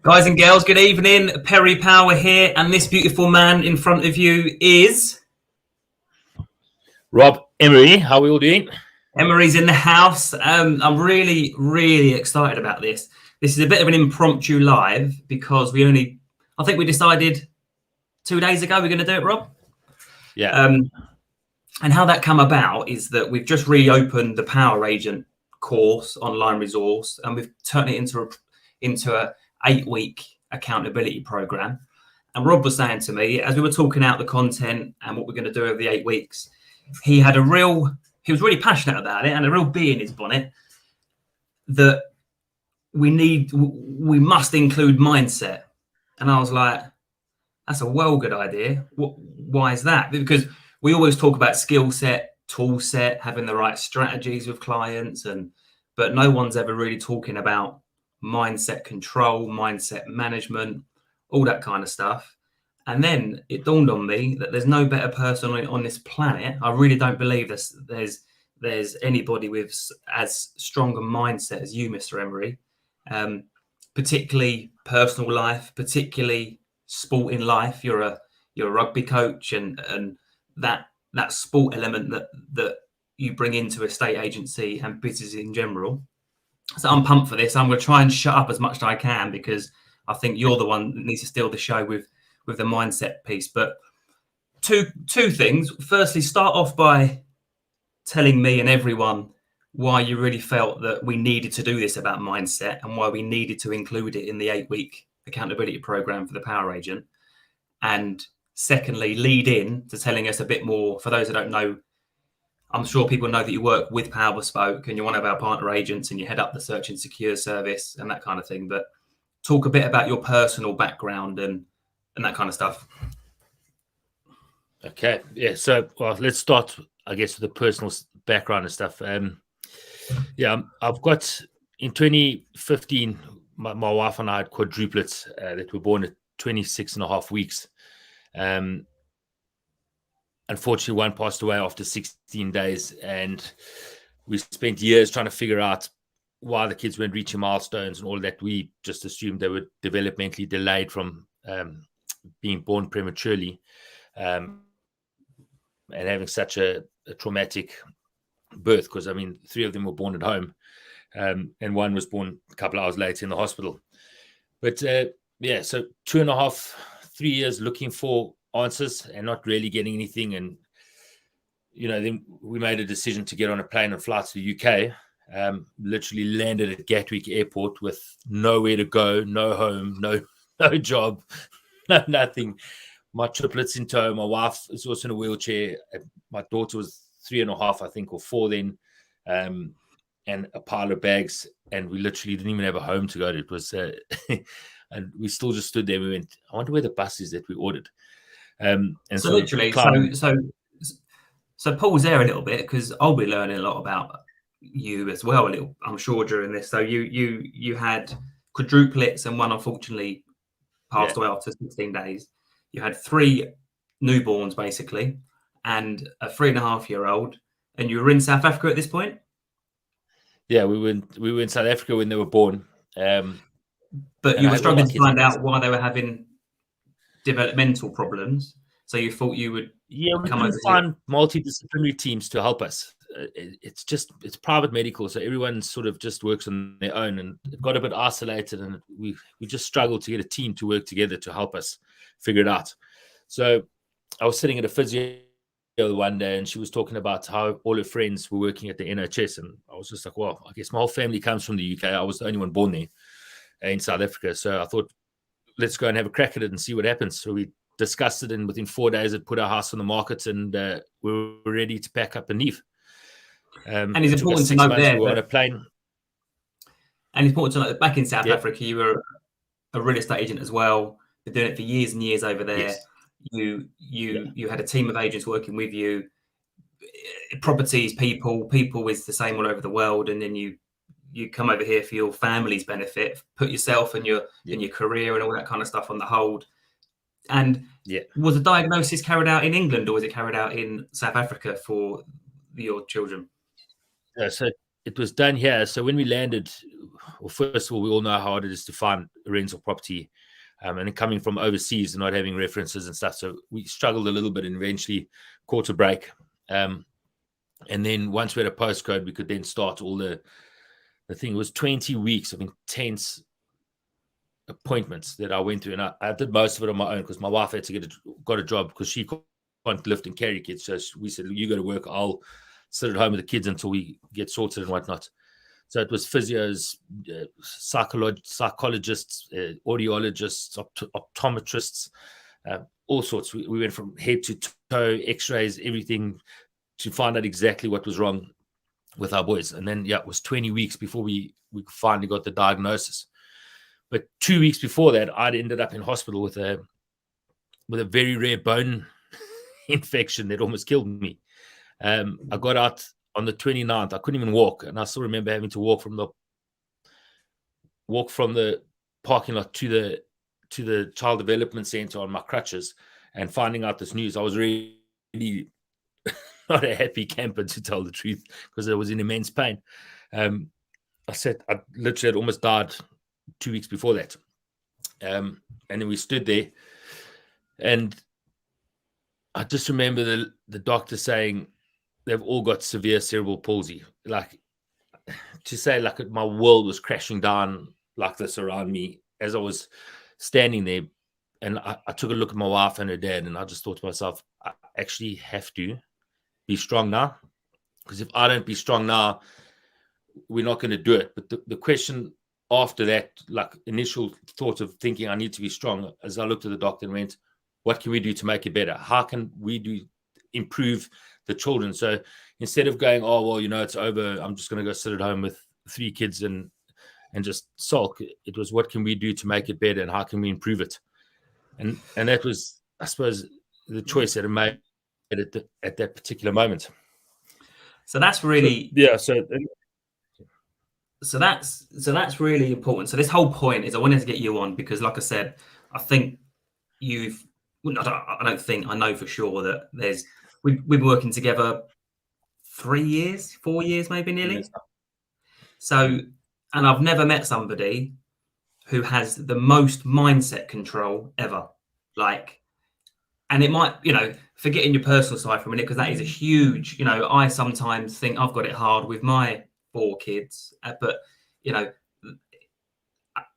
Guys and girls, good evening. Perry Power here, and this beautiful man in front of you is Rob Emery. How are we all doing? Emery's in the house. I'm really, really excited about this. This is a bit of an impromptu live because I think we decided 2 days ago we're going to do it, Rob. Yeah. And how that come about is that we've just reopened the Power Agent course online resource, and we've turned it into a 8-week accountability program. And Rob was saying to me, as we were talking out the content and what we're going to do over the 8 weeks, he was really passionate about it and a real bee in his bonnet that we must include mindset. And I was like, that's a well good idea. Why is that? Because we always talk about skill set, tool set, having the right strategies with clients, but no one's ever really talking about mindset control, mindset management, all that kind of stuff. And then it dawned on me that there's no better person on this planet. I really don't believe there's anybody with as strong a mindset as you, Mr. Emery, particularly personal life, particularly sporting life. You're a rugby coach, and that sport element that you bring into a estate agency and business in general. So I'm pumped for this. I'm going to try and shut up as much as I can because I think you're the one that needs to steal the show with the mindset piece. But two things. Firstly, start off by telling me and everyone why you really felt that we needed to do this about mindset and why we needed to include it in the 8-week accountability program for the Power Agent. And secondly, lead in to telling us a bit more. For those that don't know, I'm sure people know that you work with Power Bespoke and you're one of our partner agents and you head up the search and secure service and that kind of thing. But talk a bit about your personal background and that kind of stuff. Okay. Yeah. So, let's start, I guess, with the personal background and stuff. I've got in 2015, my wife and I had quadruplets that were born at 26 and a half weeks. Unfortunately, one passed away after 16 days, and we spent years trying to figure out why the kids weren't reaching milestones and all that. We just assumed they were developmentally delayed from being born prematurely and having such a traumatic birth, because, 3 of them were born at home and one was born a couple of hours later in the hospital. But so 2.5, 3 years looking for answers and not really getting anything. And, then we made a decision to get on a plane and fly to the UK. Literally landed at Gatwick Airport with nowhere to go, no home, no job, no nothing. My triplets in tow. My wife is also in a wheelchair. My daughter was 3.5, I think, or 4 then, and a pile of bags. And we literally didn't even have a home to go to. It was, and we still just stood there. We went, I wonder where the bus is that we ordered. So pause there a little bit, because I'll be learning a lot about you as well, I'm sure, during this. So you had quadruplets, and one unfortunately passed away after 16 days. You had 3 newborns basically, and a 3.5-year-old, and you were in South Africa at this point. Yeah, we were in South Africa when they were born. But you were struggling to find out why they were having developmental problems. So you thought you would come over find multidisciplinary teams to help us. It's private medical, so everyone sort of just works on their own, and it got a bit isolated, and we just struggled to get a team to work together to help us figure it out. So I was sitting at a physio one day, and she was talking about how all her friends were working at the NHS, and I was just like, well, I guess my whole family comes from the UK. I was the only one born there in South Africa, so I thought, let's go and have a crack at it and see what happens. So we discussed it, and within 4 days it put our house on the market, and we were ready to pack up and leave. And it's important to note there, we were on a plane. And it's important to note that back in South Africa, you were a real estate agent as well. Been doing it for years and years over there. Yes. You had a team of agents working with you. Properties, people is the same all over the world, and then you come over here for your family's benefit, put yourself and your career and all that kind of stuff on the hold. And was the diagnosis carried out in England, or was it carried out in South Africa for your children? So it was done here. So when we landed, well, first of all, we all know how hard it is to find a rental property. And then coming from overseas and not having references and stuff. So we struggled a little bit and eventually caught a break. And then once we had a postcode, we could then start all the thing. It was 20 weeks of intense appointments that I went through. And I did most of it on my own because my wife had to got a job because she can't lift and carry kids. So we said, you go to work, I'll sit at home with the kids until we get sorted and whatnot. So it was physios, psychologists, audiologists, optometrists, all sorts. We went from head to toe, x-rays, everything to find out exactly what was wrong with our boys. And then, it was 20 weeks before we finally got the diagnosis. But 2 weeks before that, I'd ended up in hospital with a very rare bone infection that almost killed me. I got out on the 29th. I couldn't even walk, and I still remember having to walk from the parking lot to the child development center on my crutches, and finding out this news. I was really not a happy camper, to tell the truth, because I was in immense pain. I literally had almost died 2 weeks before that. And then we stood there, and I just remember the doctor saying they've all got severe cerebral palsy. Like, to say, like, my world was crashing down like this around me as I was standing there. And I took a look at my wife and her dad, and I just thought to myself, I actually have to be strong now, because if I don't be strong now, we're not going to do it. But the question after that, like, initial thought of thinking I need to be strong, as I looked at the doctor and went, what can we do to make it better? How can we improve the children? So instead of going, oh, well, it's over, I'm just going to go sit at home with 3 kids and just sulk, it was, what can we do to make it better, and how can we improve it? And that was, I suppose, the choice that I made at that particular moment. So that's really So that's really important. So this whole point is I wanted to get you on because, like I said, I think I know for sure that we've been working together 3 years, 4 years, maybe nearly. Yes. So, and I've never met somebody who has the most mindset control ever. Like, and it might, forgetting your personal side for a minute, because that is a huge, I sometimes think I've got it hard with my 4 kids, but,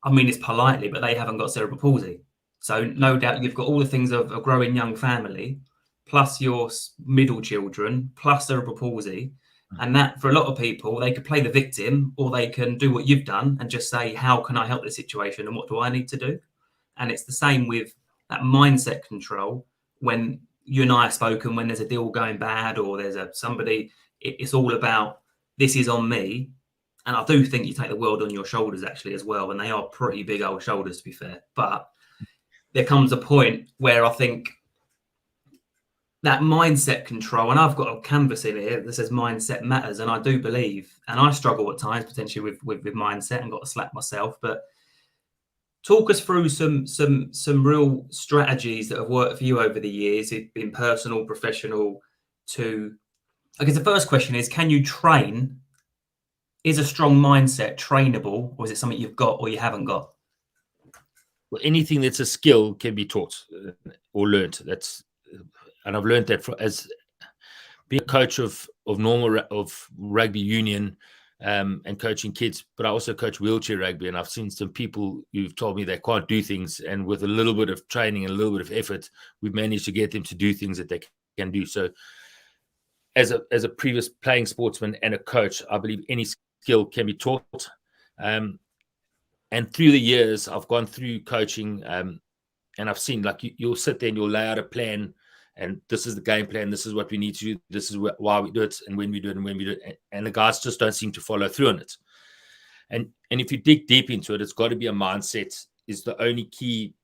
I mean this politely, but they haven't got cerebral palsy. So no doubt you've got all the things of a growing young family, plus your middle children, plus cerebral palsy. And that, for a lot of people, they could play the victim, or they can do what you've done and just say, how can I help this situation, and what do I need to do? And it's the same with that mindset control. When you and I have spoken, when there's a deal going bad, or there's somebody, it's all about, this is on me. And I do think you take the world on your shoulders, actually, as well. And they are pretty big old shoulders, to be fair. But there comes a point where I think that mindset control, and I've got a canvas in here that says mindset matters, and I do believe, and I struggle at times potentially with mindset and got to slap myself, but talk us through some real strategies that have worked for you over the years. It's been personal, professional. I guess the first question is, can you train? Is a strong mindset trainable, or is it something you've got or you haven't got? Well, anything that's a skill can be taught or learned. And I've learned that as being a coach of rugby union and coaching kids, but I also coach wheelchair rugby. And I've seen some people who've told me they can't do things, and with a little bit of training and a little bit of effort, we've managed to get them to do things that they can do. So as a previous playing sportsman and a coach, I believe any skill can be taught. And through the years, I've gone through coaching and I've seen, like, you'll sit there and you'll lay out a plan, and this is the game plan. This is what we need to do. This is why we do it, and when we do it, and when we do it. And the guys just don't seem to follow through on it. And if you dig deep into it, it's got to be a mindset is the only key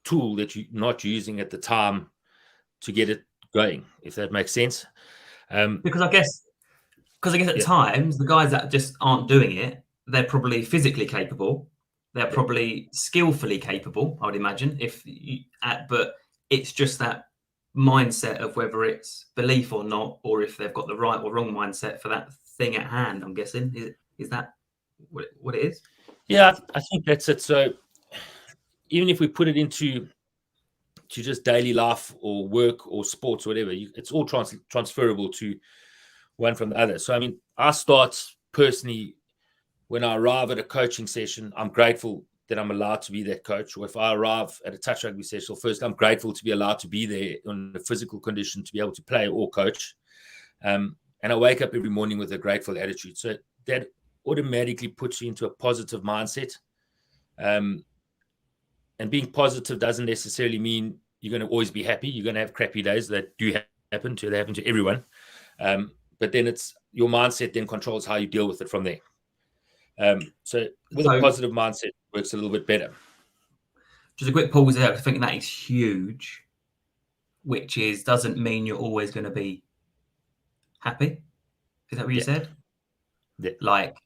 tool that you're not using at the time to get it going, if that makes sense. Because I guess at times, the guys that just aren't doing it, they're probably physically capable. They're probably skillfully capable, I would imagine. But it's just that mindset of whether it's belief or not, or if they've got the right or wrong mindset for that thing at hand, I'm guessing. Is that what it is? Yeah, I think that's it. So even if we put it into just daily life or work or sports or whatever, it's all transferable to one from the other. So, I mean, I start personally when I arrive at a coaching session, I'm grateful that I'm allowed to be that coach. Or if I arrive at a touch rugby session, first, I'm grateful to be allowed to be there in a physical condition to be able to play or coach. And I wake up every morning with a grateful attitude. So that automatically puts you into a positive mindset. And being positive doesn't necessarily mean you're going to always be happy. You're going to have crappy days that do happen to everyone. But then it's your mindset then controls how you deal with it from there. So with a positive mindset, it works a little bit better. Just a quick pause there. I think that is huge, which doesn't mean you're always going to be happy. Is that what you said? Yeah. Like,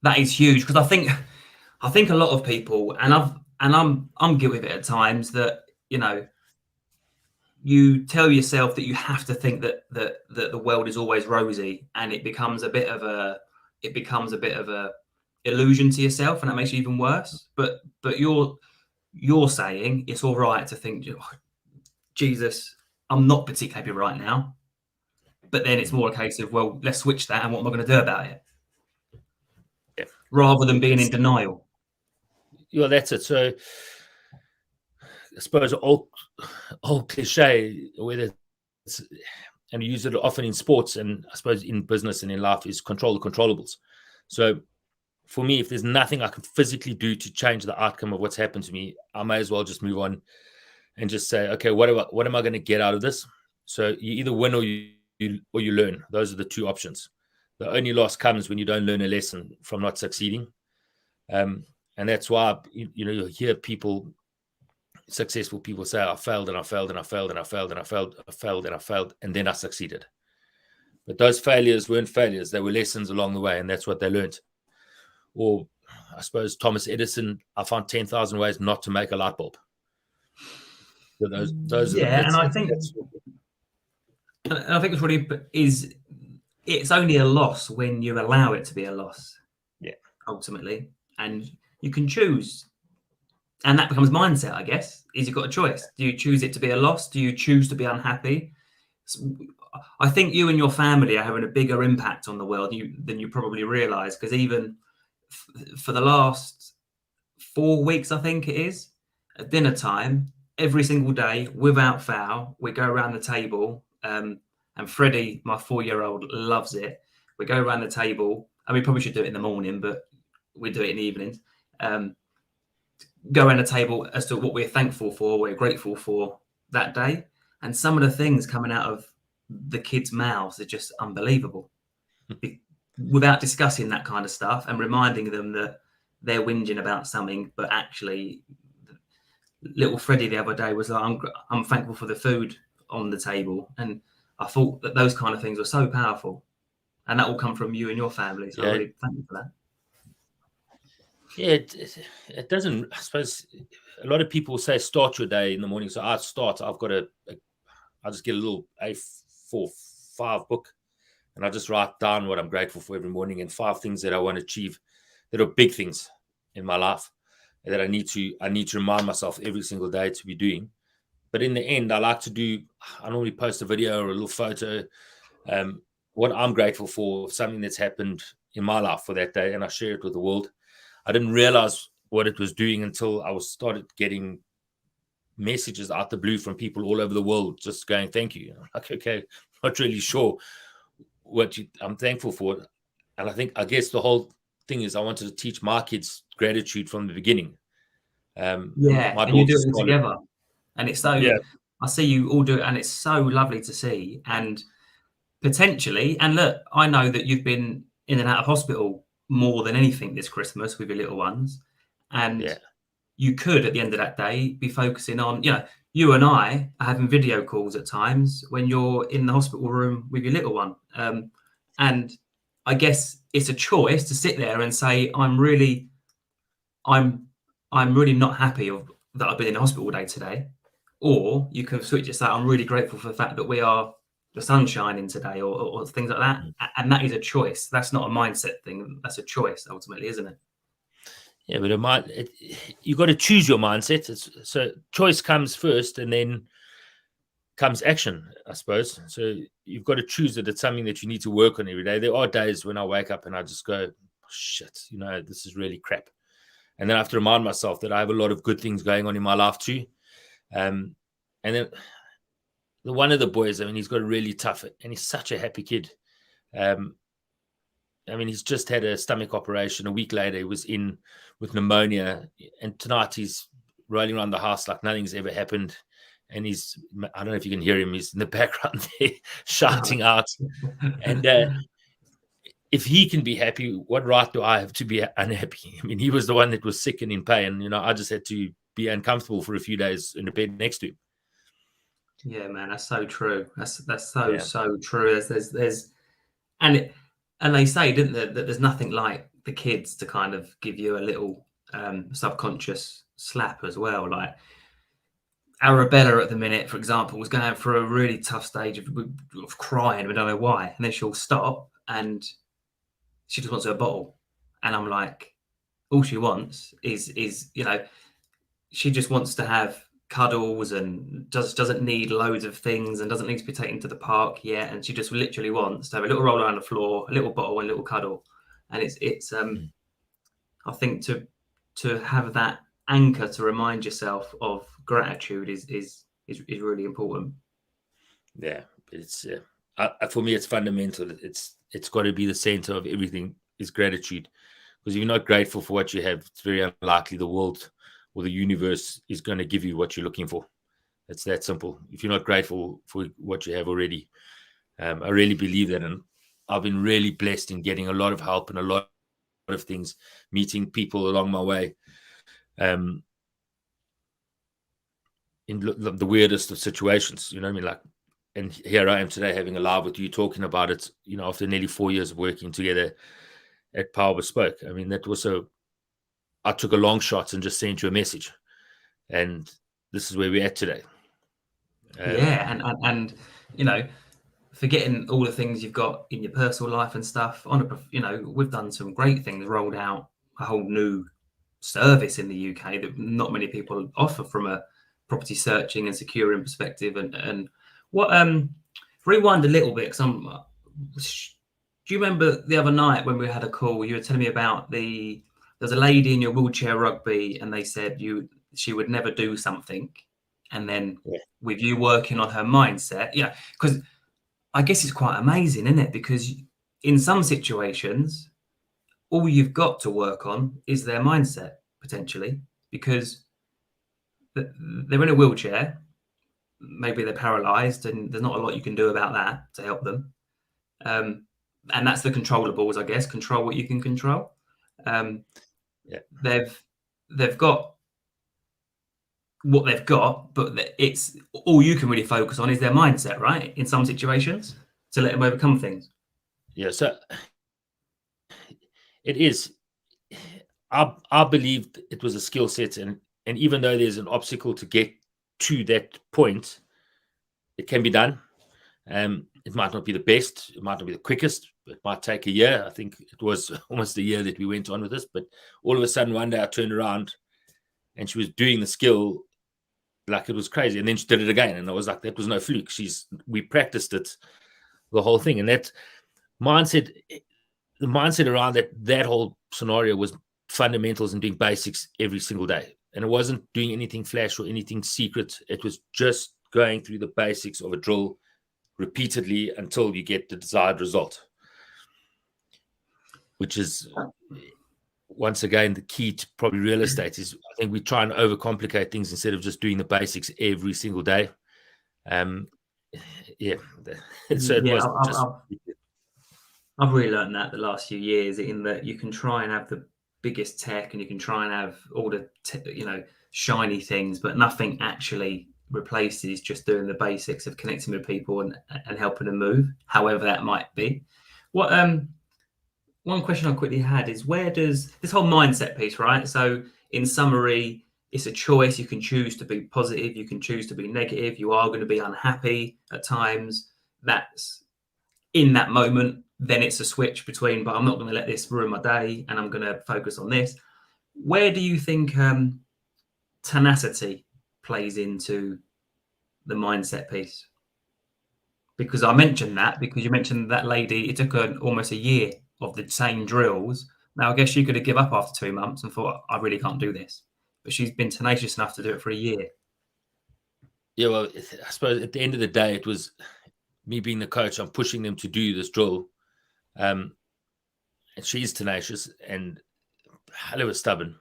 that is huge, because I think a lot of people, and I'm guilty of it at times, that you tell yourself that you have to think that the world is always rosy, and it becomes a bit of a illusion to yourself, and that makes you even worse. But you're saying it's all right to think, oh, Jesus, I'm not particularly happy right now. But then it's more a case of, well, let's switch that, and what am I going to do about it? Yeah. Rather than being in denial. Yeah, that's it. So I suppose old cliche, whether it's, and you use it often in sports and I suppose in business and in life, is control the controllables. So for me, if there's nothing I can physically do to change the outcome of what's happened to me, I may as well just move on and just say, okay, what am I going to get out of this? So you either win or you learn. Those are the two options. The only loss comes when you don't learn a lesson from not succeeding. And that's why, you hear successful people say, I failed and I failed and I failed and I failed and I failed, I failed and I failed, and then I succeeded. But those failures weren't failures. They were lessons along the way, and that's what they learned. Or I suppose Thomas Edison, I found 10,000 ways not to make a light bulb. So those are and I think it's really it's only a loss when you allow it to be a loss. Yeah. Ultimately. And you can choose. And that becomes mindset, I guess. You've got a choice. Do you choose it to be a loss? Do you choose to be unhappy? I think you and your family are having a bigger impact on the world than you probably realize, because even for the last 4 weeks, I think it is, at dinner time, every single day, without fail, we go around the table, and Freddie, my 4-year-old, loves it. We go around the table, and we probably should do it in the morning, but we do it in the evenings. Go around the table as to what we're thankful for, we're grateful for that day. And some of the things coming out of the kids' mouths are just unbelievable. Without discussing that kind of stuff and reminding them that they're whinging about something, but actually, little Freddie the other day was like, I'm thankful for the food on the table. And I thought that those kind of things were so powerful. And that will come from you and your family. So I really thank you for that. Yeah, it doesn't. I suppose a lot of people say start your day in the morning. So I just get a little A4-5 book, and I just write down what I'm grateful for every morning and 5 things that I want to achieve that are big things in my life that I need to remind myself every single day to be doing. But in the end, I normally post a video or a little photo, what I'm grateful for, something that's happened in my life for that day, and I share it with the world. I didn't realize what it was doing until I started getting messages out the blue from people all over the world just going, thank you. I'm like, okay, not really sure I'm thankful for. And I guess the whole thing is I wanted to teach my kids gratitude from the beginning. And you do it together. And it's so, I see you all do it, and it's so lovely to see. And potentially, and look, I know that you've been in and out of hospital more than anything this Christmas with your little ones. And you could, at the end of that day, be focusing on, you and I are having video calls at times when you're in the hospital room with your little one. And I guess it's a choice to sit there and say, I'm really not happy that I've been in the hospital all day today. Or you can switch it, say, I'm really grateful for the fact that we are the sun shining today, or things like that. And that is a choice. That's not a mindset thing. That's a choice ultimately, isn't it? Yeah, but you got to choose your mindset. So choice comes first, and then comes action, I suppose. So you've got to choose that it's something that you need to work on every day. There are days when I wake up and I just go, shit, this is really crap. And then I have to remind myself that I have a lot of good things going on in my life too. And then one of the boys, I mean, he's got a really tough, and he's such a happy kid. I mean, he's just had a stomach operation. A week later, he was in with pneumonia. And tonight he's rolling around the house like nothing's ever happened. And I don't know if you can hear him, he's in the background there shouting out. And if he can be happy, what right do I have to be unhappy? I mean, he was the one that was sick and in pain. I just had to be uncomfortable for a few days in the bed next to him. Yeah, man, that's so true. That's so true. There's and they say, didn't they, that there's nothing like the kids to kind of give you a little subconscious slap as well. Like Arabella at the minute, for example, was going through a really tough stage of crying. We don't know why, and then she'll stop and she just wants her bottle, and I'm like, all she wants is she just wants to have cuddles and doesn't need loads of things and doesn't need to be taken to the park yet, and she just literally wants to have a little roll around the floor, a little bottle, and a little cuddle. And it's I think to have that anchor to remind yourself of gratitude is really important. Yeah, it's for me, it's fundamental. It's got to be the center of everything is gratitude, because if you're not grateful for what you have, it's very unlikely the world or the universe is going to give you what you're looking for. It's that simple. If you're not grateful for what you have already, I really believe that. And I've been really blessed in getting a lot of help and a lot of things, meeting people along my way, in the weirdest of situations, you know what I mean? Like, and here I am today having a live with you, talking about it, after nearly 4 years of working together at Power Bespoke. I mean, that was I took a long shot and just sent you a message, and this is where we're at today. And forgetting all the things you've got in your personal life and stuff. We've done some great things, rolled out a whole new service in the UK that not many people offer from a property searching and securing perspective. And what rewind a little bit, because do you remember the other night when we had a call, you were telling me about there's a lady in your wheelchair rugby, and they said she would never do something, and then with you working on her mindset, because I guess it's quite amazing, isn't it? Because in some situations, all you've got to work on is their mindset, potentially, because they're in a wheelchair, maybe they're paralyzed, and there's not a lot you can do about that to help them. And that's the controllables, I guess. Control what you can control. They've got what they've got, but it's all you can really focus on is their mindset, right? In some situations, to let them overcome things. Yeah, so it is. I believed it was a skill set, and even though there's an obstacle to get to that point, it can be done. It might not be the best, it might not be the quickest, it might take a year. I think it was almost a year that we went on with this, but all of a sudden one day I turned around and she was doing the skill like it was crazy, and then she did it again, and I was like, that was no fluke. We practiced it, the whole thing. And that mindset, the mindset around that whole scenario was fundamentals and doing basics every single day. And it wasn't doing anything flash or anything secret. It was just going through the basics of a drill repeatedly until you get the desired result, which is, once again, the key to probably real estate. Is I think we try and overcomplicate things instead of just doing the basics every single day. I've really learned that the last few years, in that you can try and have the biggest tech and you can try and have all the shiny things, but nothing actually replaces just doing the basics of connecting with people and helping them move, however that might be. What one question I quickly had is, where does this whole mindset piece, right? So in summary, it's a choice. You can choose to be positive, you can choose to be negative, you are going to be unhappy at times. that's in that moment, then it's a switch between, but I'm not going to let this ruin my day and I'm going to focus on this. Where do you think tenacity plays into the mindset piece? Because I mentioned that because you mentioned that lady, it took her almost a year of the same drills. Now, I guess she could have given up after 2 months and thought, I really can't do this. But she's been tenacious enough to do it for a year. Yeah, well, I suppose at the end of the day, it was me being the coach. I'm pushing them to do this drill. And she's tenacious and hell of a stubborn.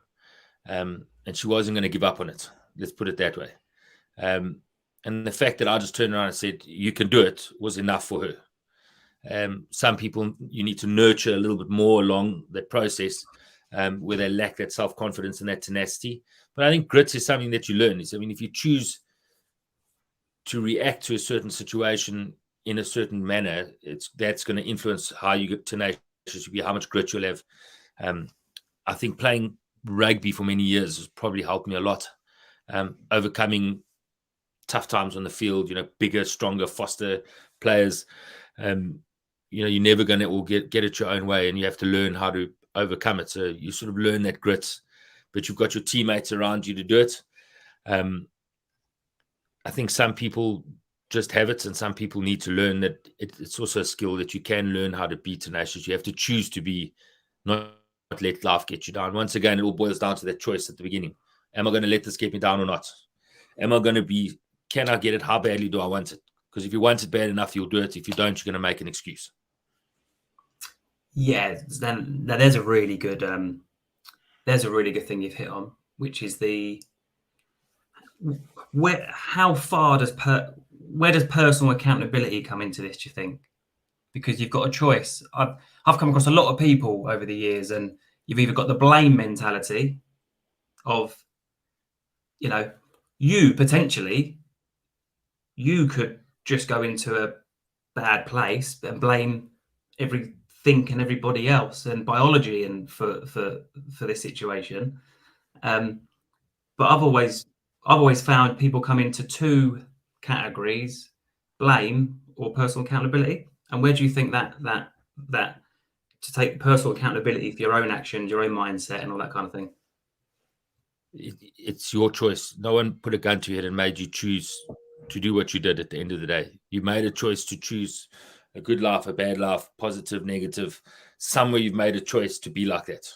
And she wasn't going to give up on it. Let's put it that way. And the fact that I just turned around and said, you can do it, was enough for her. Some people, you need to nurture a little bit more along that process where they lack that self-confidence and that tenacity. But I think grit is something that you learn. If you choose to react to a certain situation in a certain manner, that's going to influence how you get tenacious, how much grit you'll have. I think playing rugby for many years has probably helped me a lot. Overcoming tough times on the field, bigger, stronger, faster players. You're never going to all get it your own way, and you have to learn how to overcome it. So you sort of learn that grit, but you've got your teammates around you to do it. I think some people just have it, and some people need to learn that it's also a skill that you can learn how to be tenacious. You have to choose to be, not let life get you down. Once again, it all boils down to that choice at the beginning. Am I going to let this get me down or not? Can I get it? How badly do I want it? Because if you want it bad enough, you'll do it. If you don't, you're going to make an excuse. Yeah, then there's a really good thing you've hit on, which is where does personal accountability come into this, do you think? Because you've got a choice. I've come across a lot of people over the years, and you've either got the blame mentality of, you could just go into a bad place and blame everything and everybody else and biology and for this situation. But I've always found people come into two categories: blame or personal accountability. And where do you think that to take personal accountability for your own actions, your own mindset, and all that kind of thing? It's your choice. No one put a gun to your head and made you choose to do what you did at the end of the day. You made a choice to choose a good life, a bad life, positive, negative. Somewhere you've made a choice to be like that.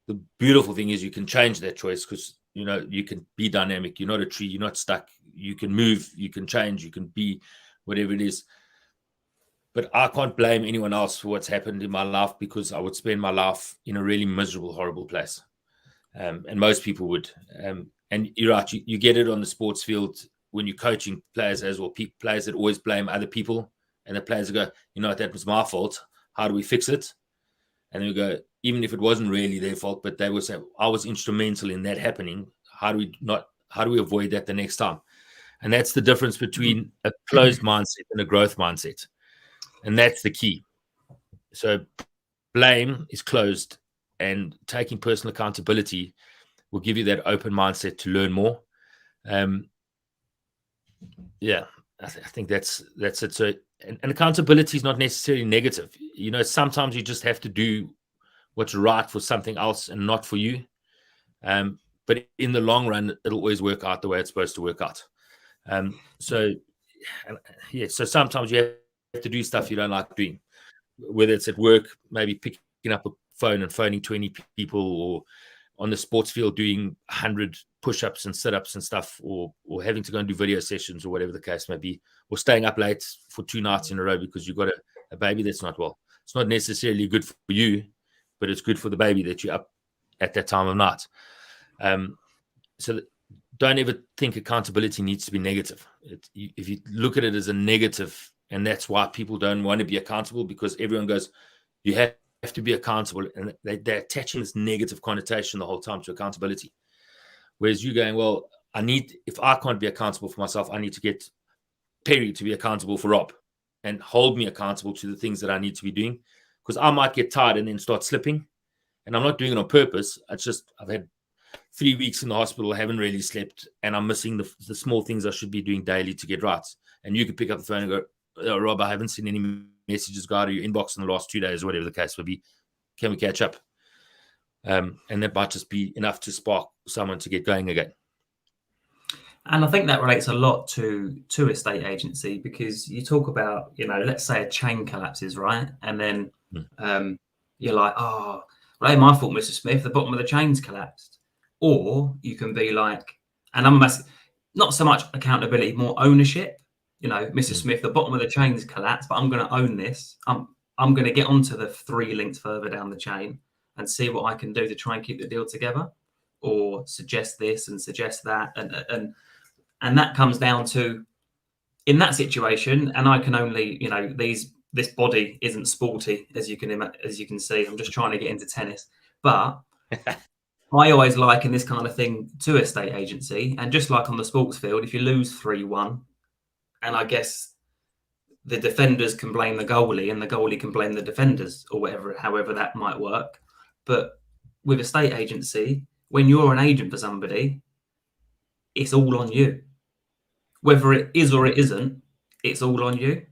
The beautiful thing is you can change that choice because, you can be dynamic. You're not a tree. You're not stuck. You can move. You can change. You can be whatever it is. But I can't blame anyone else for what's happened in my life because I would spend my life in a really miserable, horrible place. And most people would. And you're right. You get it on the sports field when you're coaching players as well. Players that always blame other people. And the players go, that was my fault. How do we fix it? And then we go, even if it wasn't really their fault, but they would say, I was instrumental in that happening. How do we avoid that the next time? And that's the difference between a closed mindset and a growth mindset. And that's the key. So blame is closed, and taking personal accountability will give you that open mindset to learn more. I think that's it. So, and accountability is not necessarily negative. Sometimes you just have to do what's right for something else and not for you. But in the long run, it'll always work out the way it's supposed to work out. So sometimes you have to do stuff you don't like doing, whether it's at work, maybe picking up a phone and phoning 20 people, or on the sports field doing 100 push-ups and sit-ups and stuff, or having to go and do video sessions or whatever the case may be, or staying up late for 2 nights in a row because you've got a baby that's not well. It's not necessarily good for you, but it's good for the baby that you're up at that time of night. So don't ever think accountability needs to be negative. If you look at it as a negative, and that's why people don't want to be accountable, because everyone goes, you have to be accountable, and they're attaching this negative connotation the whole time to accountability. Whereas you going, well, if I can't be accountable for myself, I need to get Perry to be accountable for Rob and hold me accountable to the things that I need to be doing, because I might get tired and then start slipping, and I'm not doing it on purpose. It's just I've had 3 weeks in the hospital, haven't really slept, and I'm missing the small things I should be doing daily to get right. And you could pick up the phone and go, Rob, I haven't seen any messages go out of your inbox in the last 2 days, or whatever the case would be. Can we catch up? And that might just be enough to spark someone to get going again. And I think that relates a lot to estate agency, because you talk about, let's say a chain collapses, right? And then you're like, oh, well, ain't my fault, Mr. Smith, the bottom of the chain's collapsed. Or you can be like, and not so much accountability, more ownership. Mr. Smith, the bottom of the chain's collapsed, but I'm going to own this. I'm going to get onto the 3 links further down the chain and see what I can do to try and keep the deal together, or suggest this and suggest that. And that comes down to, in that situation, and I can only, this body isn't sporty, as you can see. I'm just trying to get into tennis. But I always liken this kind of thing to estate agency. And just like on the sports field, if you lose 3-1, and I guess the defenders can blame the goalie and the goalie can blame the defenders, or whatever, however that might work. But with estate agency, when you're an agent for somebody, it's all on you. Whether it is or it isn't, it's all on you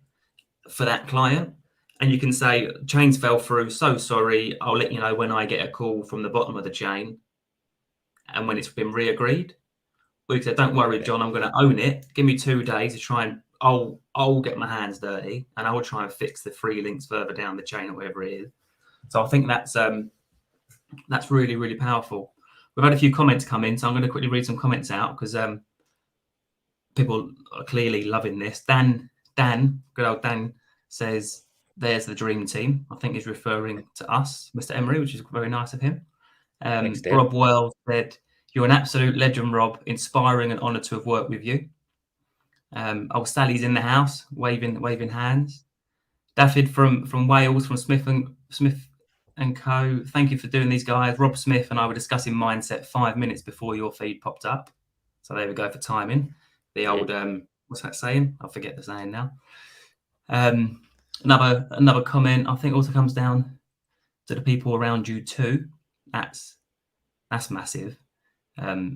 for that client. And you can say, chains fell through, so sorry, I'll let you know when I get a call from the bottom of the chain and when it's been re-agreed. Or you can say, don't worry, John, I'm going to own it. Give me 2 days to try and I'll get my hands dirty and I will try and fix the 3 links further down the chain or whatever it is. So I think that's really, really powerful. We've had a few comments come in, so I'm going to quickly read some comments out, because people are clearly loving this. Dan, good old Dan, says, there's the dream team. I think he's referring to us, Mr. Emery, which is very nice of him. Thanks, Rob Wells said, you're an absolute legend, Rob. Inspiring and honoured to have worked with you. Sally's in the house, waving hands. David from Wales, from Smith and Co. Thank you for doing these, guys. Rob Smith and I were discussing mindset 5 minutes before your feed popped up. So there we go for timing. The old what's that saying? I forget the saying now. Another comment, I think, also comes down to the people around you too. That's massive.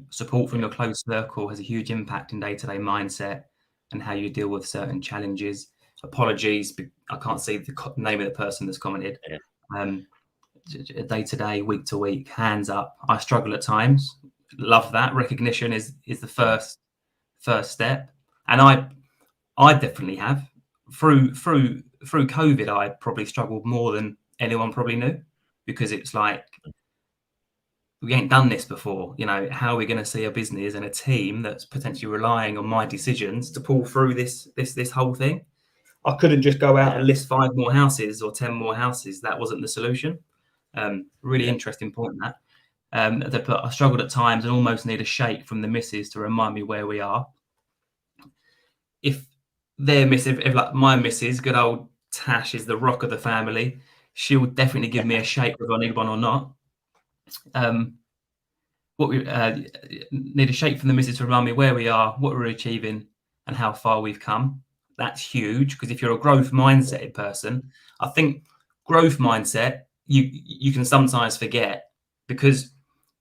Support from your close circle has a huge impact in day-to-day mindset and how you deal with certain challenges. Apologies, I can't see the name of the person that's commented. Day-to-day, week-to-week, hands up. I struggle at times. Love that. Recognition is the first step. And I definitely have. Through COVID, I probably struggled more than anyone probably knew, because it's like, we ain't done this before. How are we going to see a business and a team that's potentially relying on my decisions to pull through this whole thing? I couldn't just go out and list 5 more houses or 10 more houses. That wasn't the solution. Really interesting point, that. I struggled at times and almost need a shake from the missus to remind me where we are. If like my missus, good old Tash, is the rock of the family, she'll definitely give me a shake whether I need one or not. What we need a shake from the missus to remind me where we are, what we're achieving, and how far we've come. That's huge, because if you're a growth mindset person, I think growth mindset, you can sometimes forget, because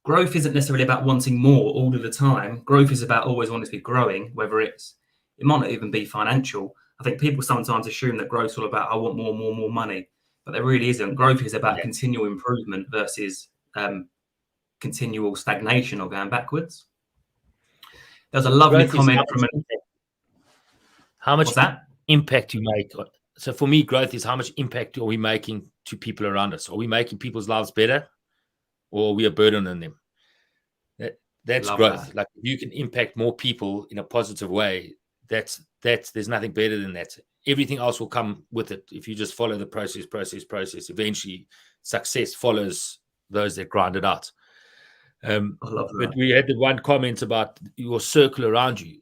growth isn't necessarily about wanting more all of the time. Growth is about always wanting to be growing, whether it might not even be financial. I think people sometimes assume that growth's all about, I want more money, but there really isn't. Growth is about continual improvement versus continual stagnation or going backwards. There's a lovely comment from how much impact you make. So for me, growth is how much impact are we making to people around us? Are we making people's lives better, or are we a burden on them? That's growth. That. Like, if you can impact more people in a positive way, that's there's nothing better than that. Everything else will come with it. If you just follow the process, eventually success follows those that grind it out. I love that. But we had the one comment about your circle around you.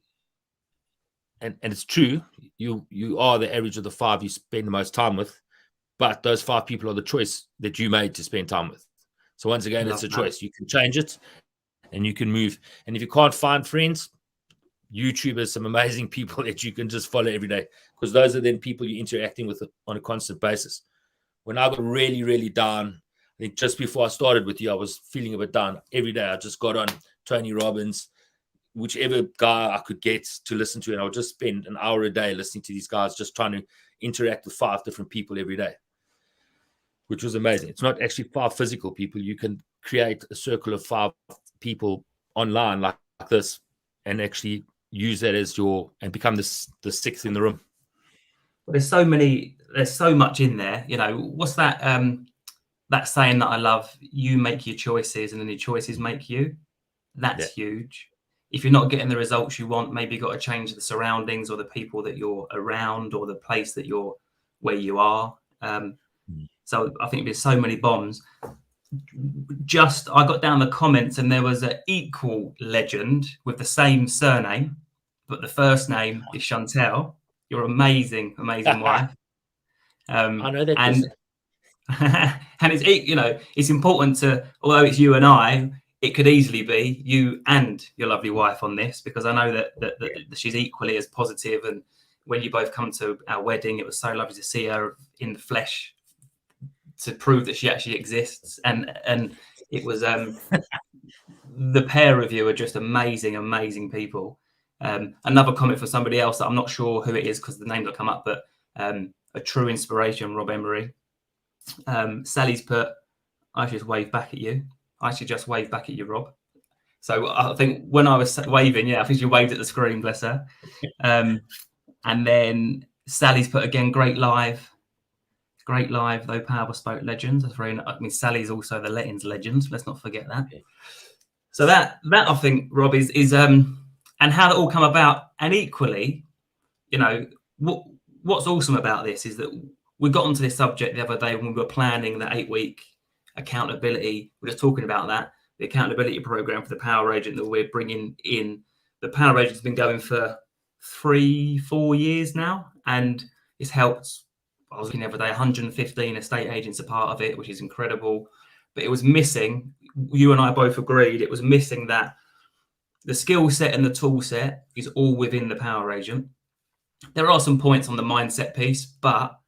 And it's true. You are the average of the 5 you spend the most time with, but those 5 people are the choice that you made to spend time with. So once again, it's a choice. You can change it and you can move. And if you can't find friends, YouTube has some amazing people that you can just follow every day, because those are then people you're interacting with on a constant basis. When I got really, really down, I think just before I started with you, I was feeling a bit down. Every day I just got on Tony Robbins, whichever guy I could get to listen to, and I would just spend an hour a day listening to these guys, just trying to interact with 5 different people every day, which was amazing. It's not actually 5 physical people. You can create a circle of 5 people online like this and actually use that as and become the 6th in the room. Well, there's so much in there. What's that that saying that I love? You make your choices and then your choices make you. That's huge. If you're not getting the results you want, maybe you've got to change the surroundings or the people that you're around or the place that where you are. So I think there's so many bombs. I got down the comments and there was an equal legend with the same surname, but the first name is Chantel. Your amazing wife. I know that. And it's important to, although it's you and I, it could easily be you and your lovely wife on this, because I know that she's equally as positive. And when you both come to our wedding, it was so lovely to see her in the flesh to prove that she actually exists. And it was the pair of you are just amazing people. Another comment for somebody else that I'm not sure who it is because the name don't come up, but a true inspiration, Rob Emery. Sally's put, I should wave back at you. I should just wave back at you, Rob. So I think when I was waving, I think she waved at the screen, bless her. And then Sally's put again, great live, though Power spoke legends. That's very. I mean, Sally's also the Lettings legend. Let's not forget that. So that I think, Rob, is and how that all come about. And equally, what's awesome about this is that we got onto this subject the other day when we were planning the 8-week accountability. We're just talking about that, the accountability program for the Power Agent that we're bringing in. The Power Agent's been going for 3-4 years now, and it's helped. I was looking the other day, 115 estate agents are part of it, which is incredible. But it was missing. You and I both agreed it was missing that the skill set and the tool set is all within the Power Agent. There are some points on the mindset piece, but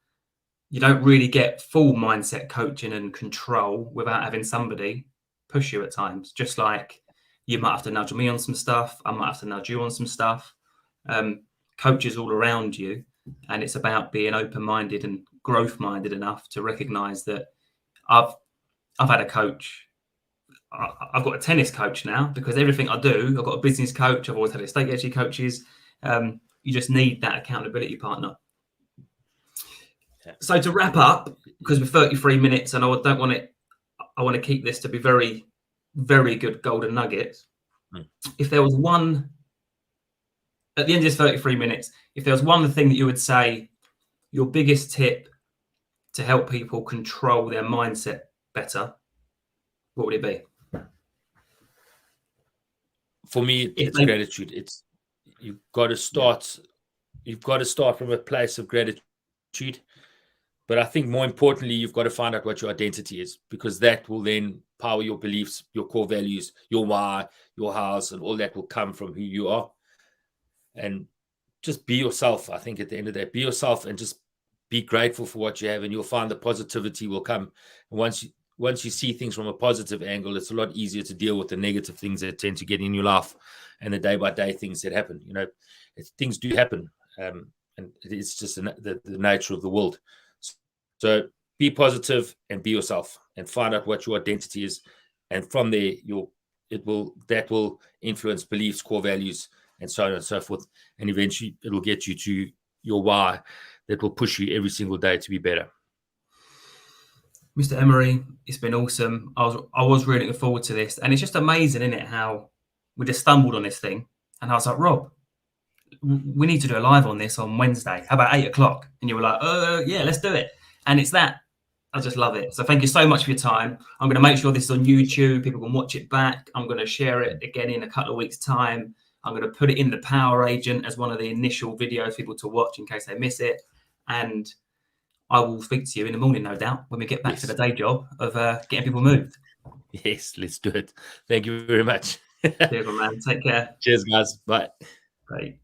you don't really get full mindset coaching and control without having somebody push you at times. Just like you might have to nudge me on some stuff. I might have to nudge you on some stuff. Coaches all around you. And it's about being open-minded and growth-minded enough to recognize that I've had a coach. I've got a tennis coach now because everything I do, I've got a business coach. I've always had estate agent coaches. You just need that accountability partner. So to wrap up, because we're 33 minutes and I want to keep this to be very, very good golden nuggets. If there was one, at the end of this 33 minutes, if there was one thing that you would say, your biggest tip to help people control their mindset better, what would it be? For me, it's gratitude. You've got to start from a place of gratitude. But I think more importantly, you've got to find out what your identity is, because that will then power your beliefs, your core values, your why, your hows, and all that will come from who you are. And just be yourself. I think at the end of the day, be yourself and just be grateful for what you have, and you'll find the positivity will come. And once you see things from a positive angle, it's a lot easier to deal with the negative things that tend to get in your life and the day-by-day things that happen. Things do happen, and it's just the nature of the world. So be positive and be yourself, and find out what your identity is, and from there that will influence beliefs, core values, and so on and so forth. And eventually, it will get you to your why that will push you every single day to be better. Mr. Emery, it's been awesome. I was really looking forward to this, and it's just amazing, isn't it, how we just stumbled on this thing, and I was like, Rob, we need to do a live on this on Wednesday. How about 8:00? And you were like, yeah, let's do it. And it's that. I just love it. So thank you so much for your time. I'm going to make sure this is on YouTube. People can watch it back. I'm going to share it again in a couple of weeks' time. I'm going to put it in the Power Agent as one of the initial videos for people to watch in case they miss it. And I will speak to you in the morning, no doubt, when we get back to the day job of getting people moved. Yes, let's do it. Thank you very much. Cheers, man. Take care. Cheers, guys. Bye. Bye.